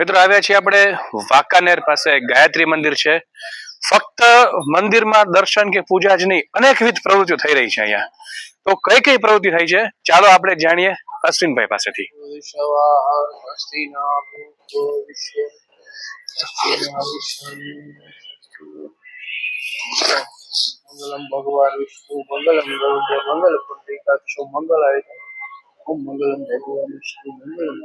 મિત્રો આવ્યા છીએ આપણે વાંકાનેર પાસે ગાયત્રી મંદિર છે. ફક્ત મંદિરમાં દર્શન કે પૂજા જ નહીં, અનેકવિધ પ્રવૃત્તિઓ થઈ રહી છે અહીંયા. તો કઈ કઈ પ્રવૃત્તિ થઈ છે ચાલો આપણે જાણીએ અશ્વિનભાઈ પાસેથી. મંગલમ ભગવાન વિષ્ણુ મંગલમ ગરુડ મંગલ પુંડરીકાક્ષ મંગલાય ઓમ મંગલમ ભગવાન વિષ્ણુ મંગલમ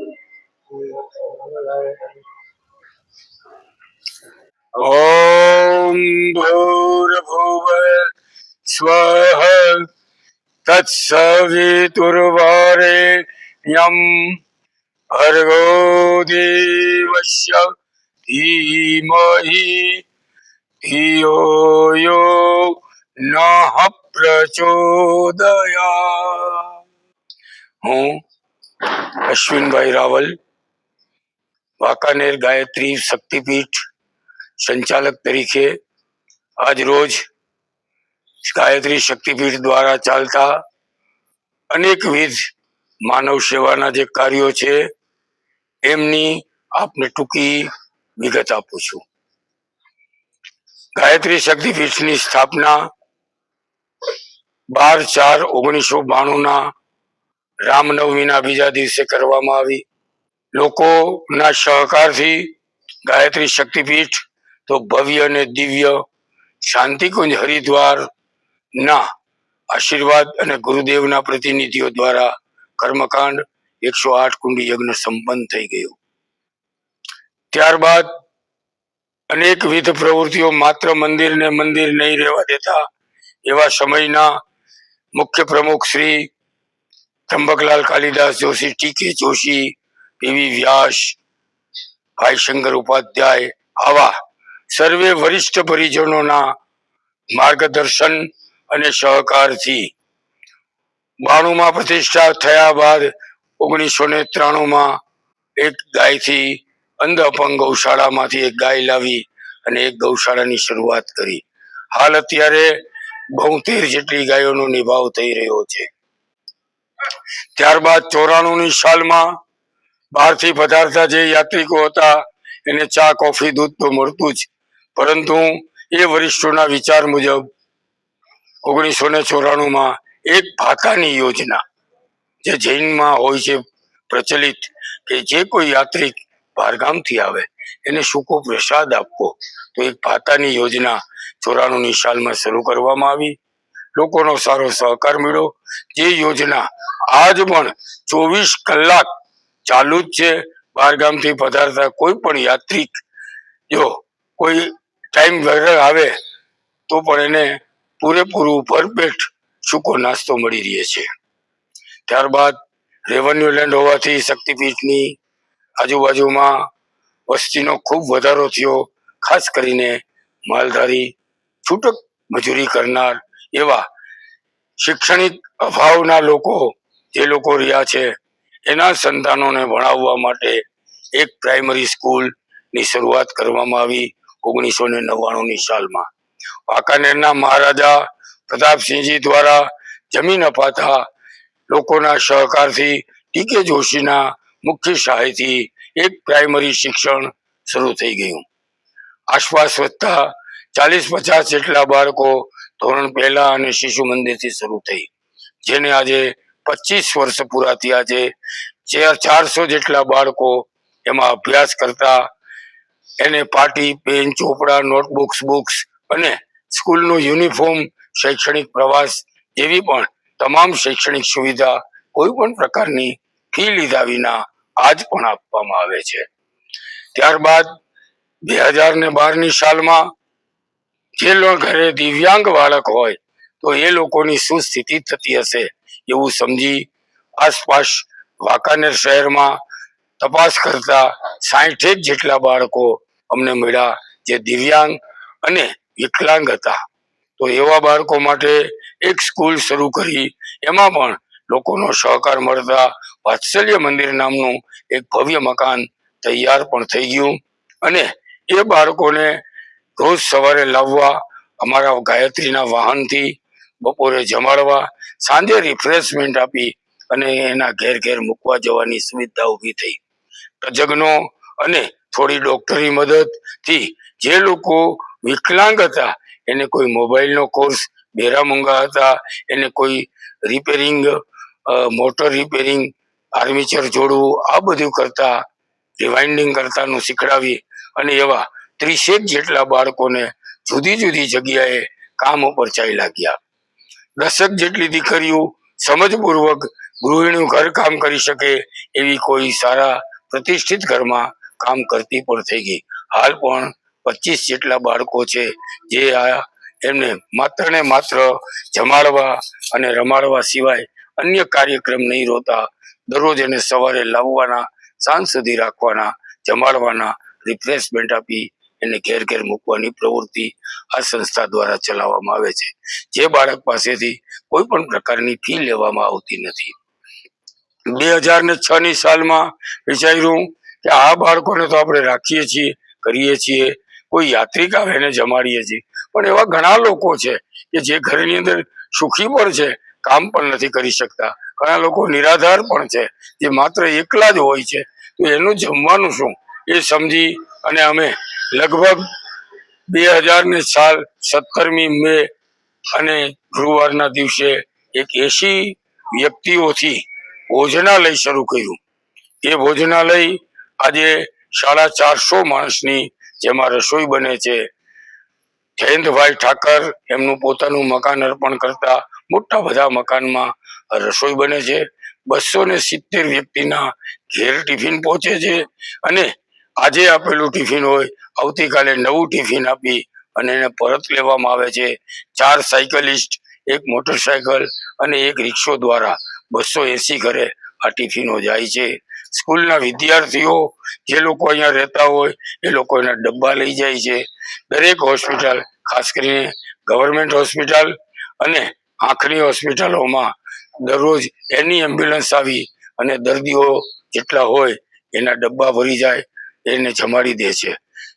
ઓમ ભૂર્ભુવ સ્વઃ તત્સવિતુર્વરેણ્યં ભર્ગો દેવસ્ય ધીમહિ ધિયો યો નઃ પ્રચોદયાત. હું અશ્વિનભાઈ રાવલ, વાંકાનેર ગાયત્રી શક્તિપીઠ સંચાલક તરીકે આજ રોજ ગાયત્રી શક્તિપીઠ દ્વારા ચાલતા અનેકવિધ માનવ સેવાના જે કાર્યો છે એમની આપને ટૂંકી વિગત આપું છું. ગાયત્રી શક્તિપીઠની સ્થાપના 12/4/1992 રામનવમીના બીજા દિવસે કરવામાં આવી. લોકોના સહકારથી ગાયત્રી શક્તિપીઠ તો ભવ્ય અને દિવ્ય શાંતિકુંજ હરિદ્વાર ના આશીર્વાદ અને ગુરુદેવના પ્રતિનિધિઓ દ્વારા કર્મકાંડ 108 કુંડી યજ્ઞ સંપન્ન થઈ ગયું. ત્યારબાદ અનેકવિધ પ્રવૃત્તિઓ માત્ર મંદિરને મંદિર નહીં રહેવા દેતા એવા સમયના મુખ્ય પ્રમુખ શ્રી ત્રંબકલાલ કાલિદાસ જોશી, ટી.કે. જોશી, પી.વી. વ્યાસ, ભાઈ શંકર ઉપાધ્યાય આવા સર્વે વરિષ્ઠ પરિજનોના માર્ગદર્શન અને સહકારથી 92 પ્રતિષ્ઠા થયા બાદ 1993 એક ગાયથી અંધ અપંગ ગૌશાળામાંથી એક ગાય લાવી અને એક ગૌશાળાની શરૂઆત કરી. હાલ અત્યારે 72 જેટલી ગાયોનો નિભાવ થઈ રહ્યો છે. ત્યારબાદ 94ની સાલમાં બહારથી પધારતા જે યાત્રિકો હતા એને ચા, કોફી, દૂધ તો મળતું જ, પરંતુ એ વરિષ્ઠોના વિચાર મુજબ 1994માં એક ભાતાની યોજના જે જૈનમાં હોય છે પ્રચલિત, કે જે કોઈ યાત્રિક બહારગામથી આવે એને સૂકો પ્રસાદ આપવો, તો એક ભાતાની યોજના 94ની સાલમાં શરૂ કરવામાં આવી. લોકોનો સારો સહકાર મળ્યો. જે યોજના આજ પણ 24 કલાક ચાલુ જ છે. બહારગામથી પધારતા કોઈ પણ યાત્રિક જો કોઈ ટાઈમ વગર આવે તો પણ એને પૂરેપૂરું ભરપેટ સૂકો નાસ્તો મળી રહે છે. ત્યારબાદ રેવન્યુ લેન્ડ હોવાથી શક્તિપીઠની આજુબાજુમાં વસ્તીનો ખૂબ વધારો થયો. ખાસ કરીને માલધારી, છૂટક મજૂરી કરનાર એવા શૈક્ષણિક અભાવના લોકો જે લોકો રહ્યા છે એના સંતાનોને ભણાવવા માટે એક પ્રાઇમરી સ્કૂલની શરૂઆત કરવામાં આવી 1999ની સાલમાં. વાંકાનેરના મહારાજા પ્રતાપસિંહજી દ્વારા જમીન અપાતા લોકોના સહકારથી ટી.કે. જોશીના મુખ્ય સહાયથી એક પ્રાઇમરી શિક્ષણ શરૂ થઈ ગયું. આસપાસ વધતા 40-50 જેટલા બાળકો ધોરણ 1 અને શિશુ મંદિરથી શરૂ થઈ, જેને આજે 25 વર્ષ પૂરા થયા છે. 400 જેટલા બાળકો એમાં અભ્યાસ કરતા એને પાટી, પેન, ચોપડા, નોટબુક્સ, બુક્સ અને સ્કૂલનું યુનિફોર્મ, શૈક્ષણિક પ્રવાસ જેવી પણ તમામ શૈક્ષણિક સુવિધા કોઈ પણ પ્રકારની ફી લીધા વિના આજ પણ આપવામાં આવે છે. ત્યારબાદ 2012ની સાલમાં જે ઘરે દિવ્યાંગ બાળક હોય તો એ લોકોની શું સ્થિતિ થતી હશે એવું સમજી આસપાસ વાંકાનેર શહેરમાં તપાસ કરતા 60 જેટલા બાળકો અમને મળ્યા જે દિવ્યાંગ અને વિકલાંગ હતા. તો એવા બાળકો માટે એક સ્કૂલ શરૂ કરી. એમાં પણ લોકોનો સહકાર મળતા વાત્સલ્ય મંદિર નામનું એક ભવ્ય મકાન તૈયાર પણ થઈ ગયું અને એ બાળકોને રોજ સવારે લાવવા અમારા ગાયત્રીના વાહનથી, બપોરે જમાડવા, સાંજે રિફ્રેશમેન્ટ આપી અને એના ઘેર ઘેર મૂકવા જવાની સુવિધા ઊભી થઈ. તજજ્ઞો અને થોડી ડોક્ટરી મદદથી જે લોકો વિકલાંગ હતા એને કોઈ મોબાઈલનો કોર્સ, બેરામૂંગા હતા એને કોઈ રિપેરિંગ, મોટર રિપેરિંગ, આર્મીચર જોડવું, આ બધું કરતા, રિવાઇન્ડિંગ કરતાનું શીખડાવી અને એવા 30 જેટલા બાળકોને જુદી જુદી જગ્યાએ કામ ઉપર ચાલ્યા ગયા. 10 જેટલી દીકરીઓ સમજપૂર્વક ગૃહિણીઓ ઘર કામ કરી શકે એવી કોઈ સારા પ્રતિષ્ઠિત ઘરમાં કામ કરતી પણ થઈ ગઈ. હાલ પણ 25 જેટલા બાળકો છે જે એમને માત્ર ને માત્ર જમાડવા અને રમાડવા સિવાય અન્ય કાર્યક્રમ નહીં હોતા. દરરોજ એને સવારે લાવવાના, સાંજ સુધી રાખવાના, જમાડવાના, રિફ્રેશમેન્ટ આપી એને ઘેર ઘેર મૂકવાની પ્રવૃત્તિ આ સંસ્થા દ્વારા ચલાવવામાં આવે છે. જે બાળક પાસેથી કોઈ પણ પ્રકારની ફી લેવામાં આવતી નથી. 2006 ની સાલમાં વિચાર્યું કે આ બાળકોને તો આપણે રાખીએ છીએ, કરીએ છીએ, કોઈ યાત્રિક આવે એને જમાડીએ છીએ, પણ એવા ઘણા લોકો છે કે જે ઘરની અંદર સુખી પણ છે, કામ પણ નથી કરી શકતા. ઘણા લોકો નિરાધાર પણ છે જે માત્ર એકલા જ હોય છે. તો એનું જમવાનું શું એ સમજી અને અમે લગભગ 17મી મે અને ગુરુવારના દિવસે એક 80 વ્યક્તિઓથી ભોજનાલય શરૂ કર્યું. એ ભોજનાલય આજે 450 માણસની જેમાં રસોઈ બને છે. જયંતભાઈ ઠાકર એમનું પોતાનું મકાન અર્પણ કરતા મોટા બધા મકાનમાં રસોઈ બને છે. 270 વ્યક્તિના ઘેર ટિફિન પહોંચે છે અને આજે આપેલું ટિફિન હોય આવતીકાલે નવું ટિફિન આપી અને એને પરત લેવામાં આવે છે. 4 સાયકલિસ્ટ, 1 મોટરસાયકલ અને 1 રિક્ષો દ્વારા 280 ઘરે આ ટિફિનો જાય છે. સ્કૂલના વિદ્યાર્થીઓ જે લોકો અહીંયા રહેતા હોય એ લોકો એના ડબ્બા લઈ જાય છે. દરેક હોસ્પિટલ, ખાસ કરીને ગવર્મેન્ટ હોસ્પિટલ અને આંખની હોસ્પિટલોમાં દરરોજ એની એમ્બ્યુલન્સ આવી અને દર્દીઓ જેટલા હોય એના ડબ્બા ભરી જાય, એને જમાડી દે છે.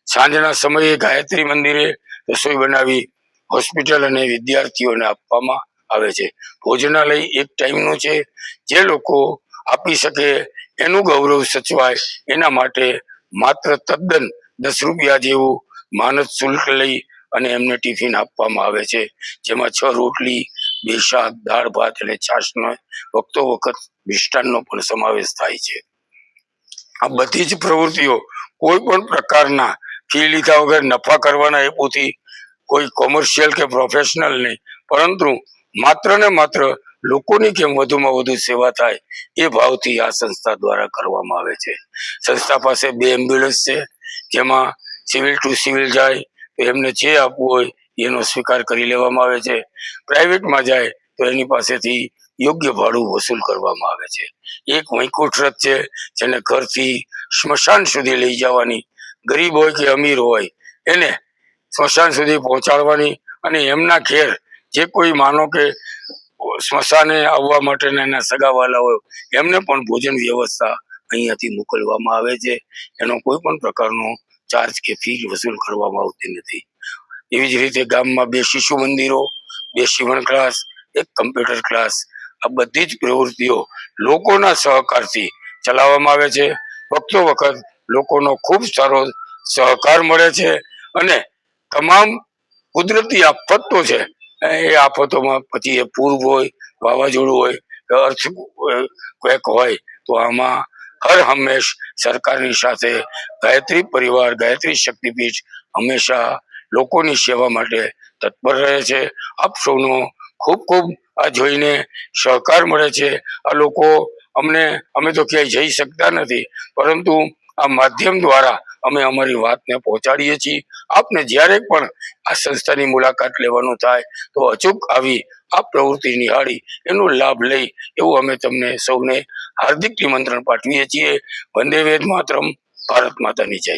સાંજના સમયે ગાયત્રી મંદિરે રસોઈ બનાવી હોસ્પિટલ અને વિદ્યાર્થીઓને આપવામાં આવે છે. ભોજનાલય એક ટાઈમનું છે. જે લોકો આપી શકે એનું ગૌરવ સચવાય એના માટે માત્ર તદ્દન 10 રૂપિયા જેવું માનદ શુલ્ક લઈ અને એમને ટિફિન આપવામાં આવે છે. જેમાં 6 રોટલી, 2 શાક, દાળ ભાત અને છાશનો વખતો વખત મિષ્ટાનનો પણ સમાવેશ થાય છે. આ બધી જ પ્રવૃત્તિઓ કોઈ પણ પ્રકારના ફી લીધા વગર નફા કરવાના હેતુથી, કોઈ કોમર્શિયલ કે પ્રોફેશનલ નહીં, પરંતુ માત્ર ને માત્ર લોકોની કેમ વધુમાં વધુ સેવા થાય એ ભાવથી આ સંસ્થા દ્વારા કરવામાં આવે છે. સંસ્થા પાસે 2 એમ્બ્યુલન્સ છે જેમાં સિવિલ ટુ સિવિલ જાય તો એમને જે આપવું હોય એનો સ્વીકાર કરી લેવામાં આવે છે. પ્રાઇવેટમાં જાય તો એની પાસેથી યોગ્ય ભાડું વસૂલ કરવામાં આવે છે. એક વૈકુંઠ રથ છે જેને ઘરથી સ્મશાન સુધી લઈ જવાની, ગરીબ હોય કે અમીર હોય એને સ્મશાન સુધી પહોંચાડવાની અને એમના ઘેર જે કોઈ માનો કે સ્મશાને આવવા માટેના એના સગાવાલા હોય એમને પણ ભોજન વ્યવસ્થા અહીંયાથી મોકલવામાં આવે છે. એનો કોઈ પણ પ્રકારનો ચાર્જ કે ફી વસૂલ કરવામાં આવતી નથી. એવી જ રીતે ગામમાં 2 શિશુ મંદિરો, 2 સીવણ ક્લાસ, 1 કમ્પ્યુટર ક્લાસ, આ બધી જ પ્રવૃત્તિઓ લોકોના સહકારથી ચલાવવામાં આવે છે. વખતો વખત લોકોનો ખૂબ સારો સહકાર મળે છે અને તમામ કુદરતી આફતો છે એ આફતોમાં પછી એ પૂર હોય, વાવાઝોડું હોય, અર્થક્વેક હોય તો આમાં હર હંમેશ સરકારની સાથે ગાયત્રી પરિવાર, ગાયત્રી શક્તિપીઠ હંમેશા લોકોની સેવા માટે તત્પર રહે છે. આપ સૌનો ખૂબ ખૂબ આ જોઈને સહકાર મળે છે. આ લોકો અમે તો ક્યાંય જઈ શકતા નથી, પરંતુ આ માધ્યમ દ્વારા અમે અમારી વાતને પહોંચાડીએ છીએ. આપને જ્યારે પણ આ સંસ્થાની મુલાકાત લેવાનું થાય તો અચૂક આવી આ પ્રવૃત્તિ નિહાળી એનો લાભ લઈ એવું અમે તમને સૌને હાર્દિક નિમંત્રણ પાઠવીએ છીએ. વંદે વેદ માતરમ. ભારત માતાની જય.